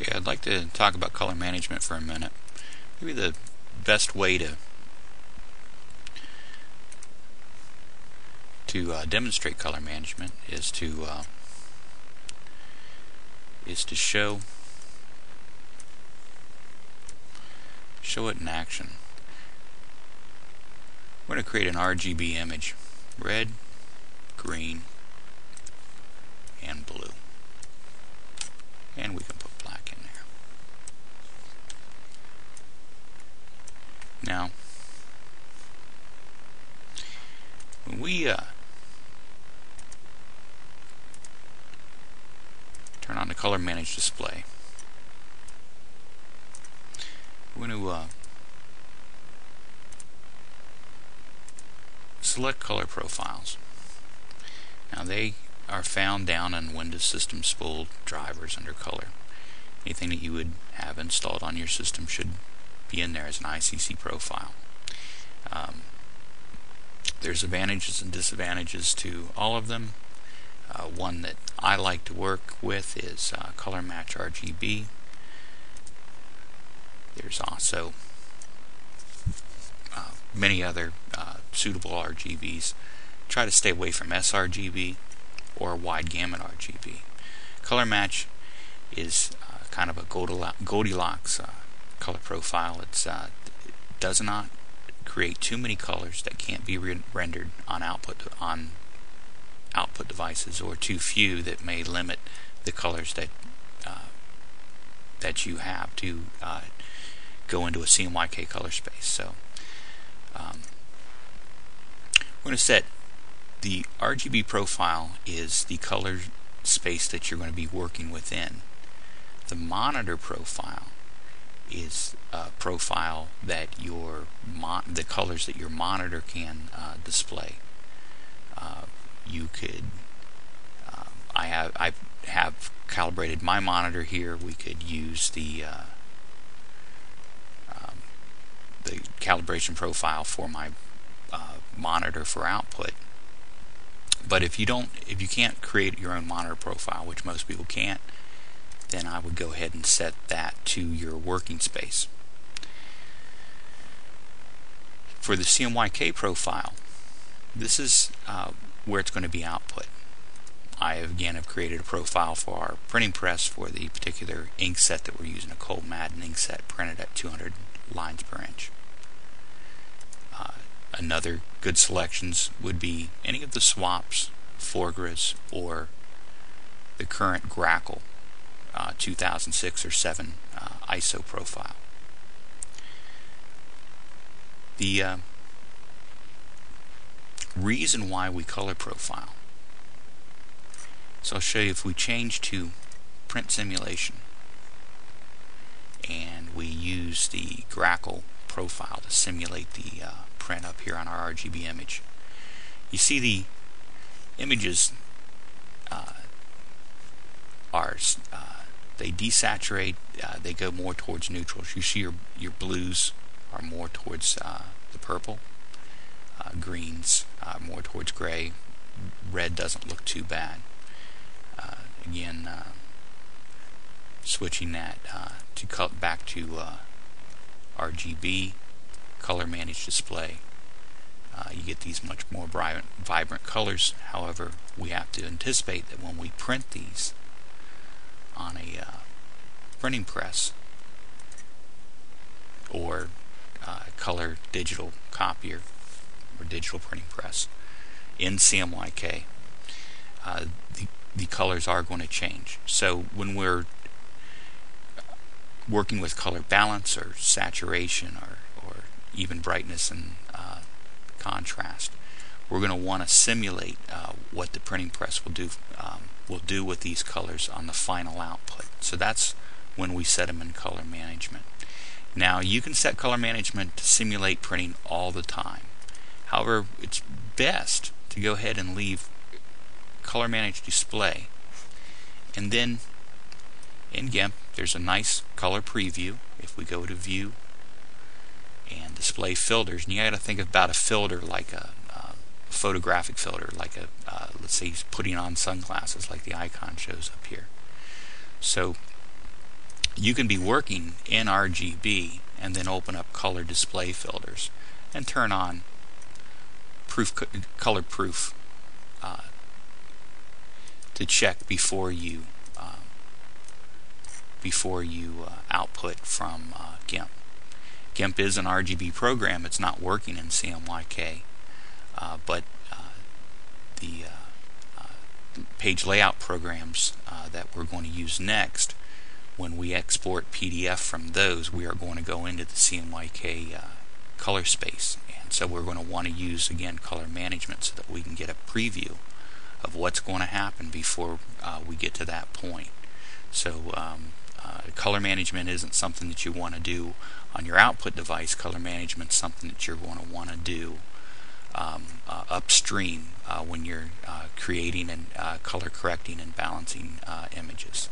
Okay, I'd like to talk about color management for a minute. Maybe the best way to demonstrate color management is to show it in action. We're going to create an RGB image: red, green, and blue, and we can put black in there. Now, when we turn on the color manage display, we're going to select color profiles. Now they are found down in Windows System Spool drivers under color. Anything that you would have installed on your system should be in there as an ICC profile. There's advantages and disadvantages to all of them. One that I like to work with is Color Match RGB. There's also many other suitable RGBs. Try to stay away from sRGB or wide gamut RGB. Color Match is kind of a Goldilocks color profile. It does not create too many colors that can't be rendered on output devices, or too few that may limit the colors that you have to go into a CMYK color space. So we're going to set the RGB profile is the color space that you're going to be working within. The monitor profile is a profile that the colors that your monitor can display. You could I have calibrated my monitor here. We could use the calibration profile for my monitor for output. But if you can't create your own monitor profile, which most people can't, then I would go ahead and set that to your working space. For the CMYK profile, this is where it's going to be output. I have created a profile for our printing press for the particular ink set that we're using, a Cold Madden ink set printed at 200 lines per inch. Another good selections would be any of the swaps, Forgras, or the current Grackle 2006 or 7 ISO profile. The reason why we color profile. So I'll show you. If we change to print simulation and we use the Grackle profile to simulate the print up here on our RGB image, you see the images they desaturate, they go more towards neutrals. You see your blues are more towards the purple, greens more towards gray, red doesn't look too bad. Again, switching that back to RGB, color manage display, you get these much more vibrant colors. However, we have to anticipate that when we print these on a printing press or color digital copier or digital printing press in CMYK, the colors are going to change. So when we're working with color balance or saturation or even brightness and contrast, we're going to want to simulate what the printing press will do with these colors on the final output. So that's when we set them in color management. Now you can set color management to simulate printing all the time. However, it's best to go ahead and leave color manage display, and then in GIMP there's a nice color preview. If we go to view and display filters, and you got to think about a filter like a photographic filter, like let's say he's putting on sunglasses like the icon shows up here. So you can be working in RGB and then open up color display filters and turn on color proof to check before you output from GIMP. GIMP is an RGB program. It's not working in CMYK, but the page layout programs that we're going to use next, when we export PDF from those, we are going to go into the CMYK color space, and so we're going to want to use again color management so that we can get a preview of what's going to happen before we get to that point. So color management isn't something that you want to do on your output device. Color management is something that you're going to want to do upstream when you're creating and color correcting and balancing images.